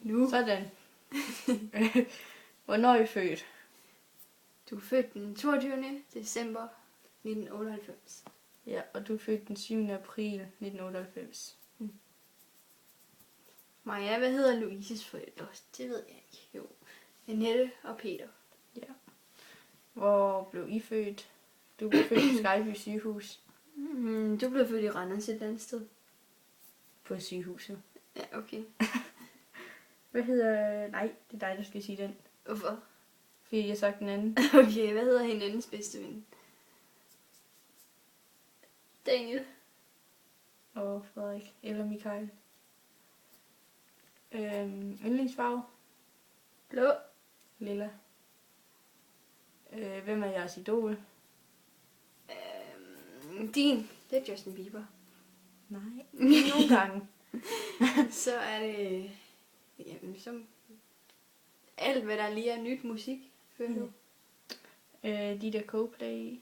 Nu. Sådan. Hvornår er I født? Du er født den 22. december 1998. Ja, og du er født den 7. april 1998. Maja, hvad hedder Louises forældre? Det ved jeg ikke. Jo. Annette og Peter. Ja. Hvor blev I født? Du blev født på Skyby sygehus. Du blev født i Randers et andet sted. På sygehuset. Ja, okay. Hvad hedder... Nej, det er dig, der skal sige den. Hvorfor? Fordi jeg har sagt den anden. Okay, hvad hedder hinandens bedste ven? Daniel. Og Frederik. Eller Michael. Yndlingsfarve. Blå. Lilla. Hvem er jeres idol? Din. Det er Justin Bieber. Nej, nogle gange. Så er det... Jamen, som... Alt, hvad der lige er nyt musik. Føler du? De der Coldplay.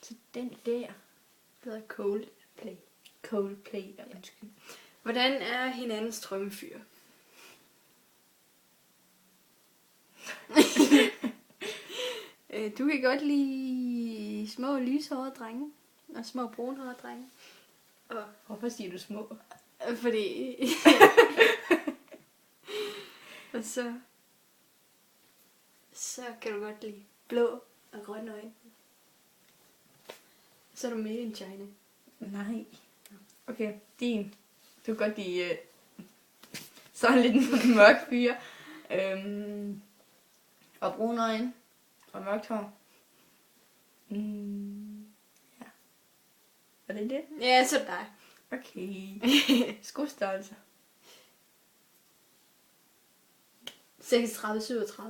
Så den der. Det hedder Coldplay. Coldplay, ja, undskyld. Hvordan er hinandens drømmefyr? Du kan godt lide små lyshårede drenge. Og små brunhårede drenge. Og Hvorfor siger du små? fordi... og så kan du godt lide blå og grønne øjne. Så er du made in China. Nej. Okay, din. Du kan godt lide sådan lidt en mørk fyr. Og brune øjne. Og mørkt hår. Ja. Er det det? Ja, så dig. Okay. Skostørrelse. 36-37.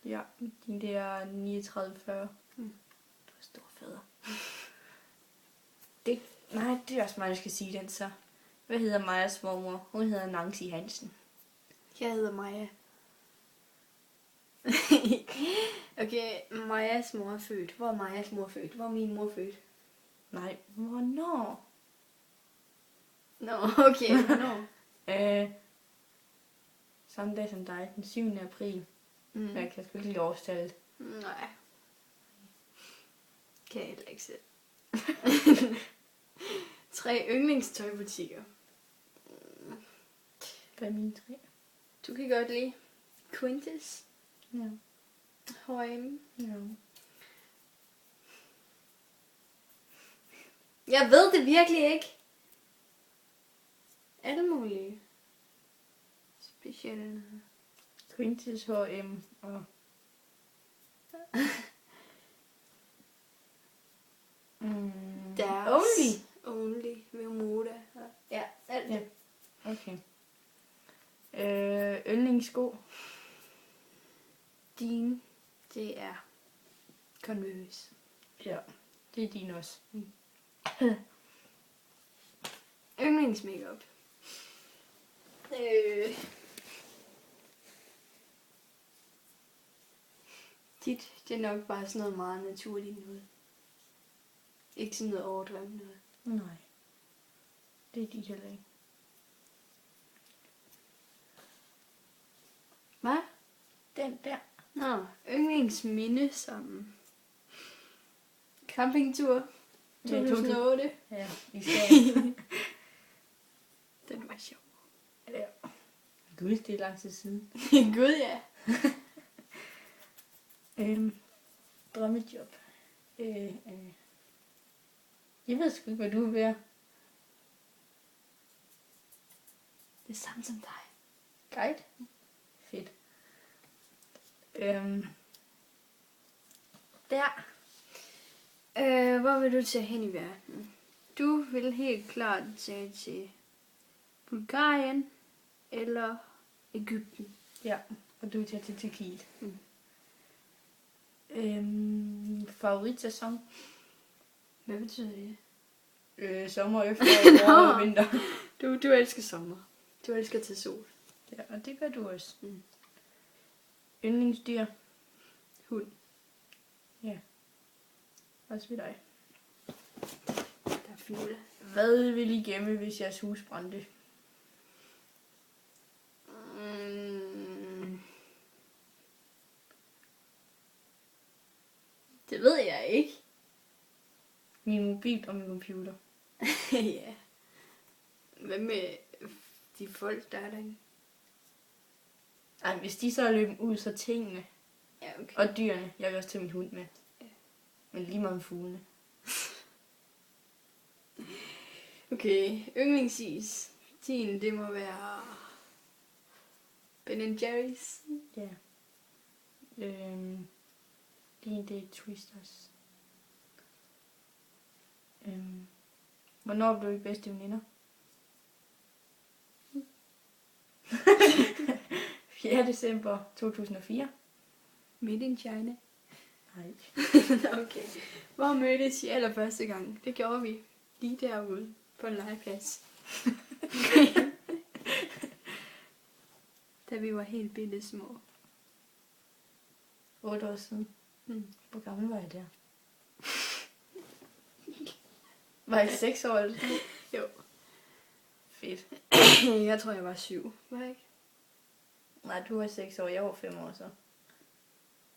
Ja, din det er 39-40. Du er stor fader. Nej, det er også mig, der skal sige den så. Hvad hedder Majas mormor? Hun hedder Nancy Hansen. Jeg hedder Maja. Okay, Majas mor er født. Hvor er Majas mor født? Hvor er min mor født? Nej, hvornår? Nå, okay, hvornår? Samme dag som dig, den 7. april. Mm. Jeg kan sgu ikke lide årstallet. Nej. Kan jeg heller ikke selv. 3 yndlingstøjbutikker. Hvad er mine 3? Du kan godt lide Quintus, Ja. H&M. Ja. Jeg ved det virkelig ikke. Alle mulige. Specielle. Quintus, H&M og... Deres. Only. Only. Vemoda. Ja, alt det. Ja. Okay. Yndlingssko. Din, det er Converse. Ja, det er din også. Yndlingsmakeup. Dit, det er nok bare sådan noget meget naturligt noget. Ikke sådan noget overdrevet noget. Nej. Det er dit heller ikke. Hvad? Den der. Nå, yndlingsminde sammen. Campingtur. Ja, 2008. Ja, i Skagen. Den var sjov. Ja. Gud, det er lang tid siden. Gud ja. Drømmejob. Jeg ved sgu ikke, hvad du vil være. Det er samme som dig. Guide? Fedt. Der. Hvor vil du tage hen i verden? Du vil helt klart tage til Bulgarien eller Egypten. Ja, og du tager til Tyrkiet. Favoritsæson? Hvad betyder det? Sommer, efterår og vinter. Du elsker sommer. Du elsker til sol. Ja, og det gør du også. Yndlingsdyr? Hund. Ja. Også ved dig. Der er fugle. Hvad vil I gemme, hvis jeres hus brændte? Min mobil og min computer. Ja. Hvad med de folk, der er derinde? Ej, hvis de så er løbet ud, så tingene. Ja, okay. Og dyrene. Jeg vil også tage min hund med. Ja. Men lige meget med fuglene. Okay, yndlingsis. Din, det må være Ben Jerry's. Ja. Det er Twisters. Hvornår blev I bedste veninder? 4. december 2004. Made in China. Nej. Okay. Hvor mødtes I allerførste gang? Det gjorde vi lige derude på en legeplads. Da vi var helt bitte små. 8 år siden. Hvor gammel var jeg der? Var jeg 6 år eller sådan? Jo. Fedt. Jeg tror, jeg var 7. Var jeg ikke? Nej, du var 6 år. Jeg var 5 år så.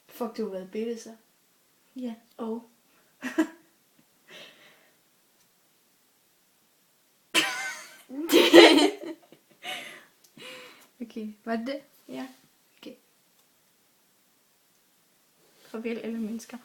Fuck, du har været bitte så. Ja. Og. Okay, var det det? Ja. Okay. Farvel alle mennesker.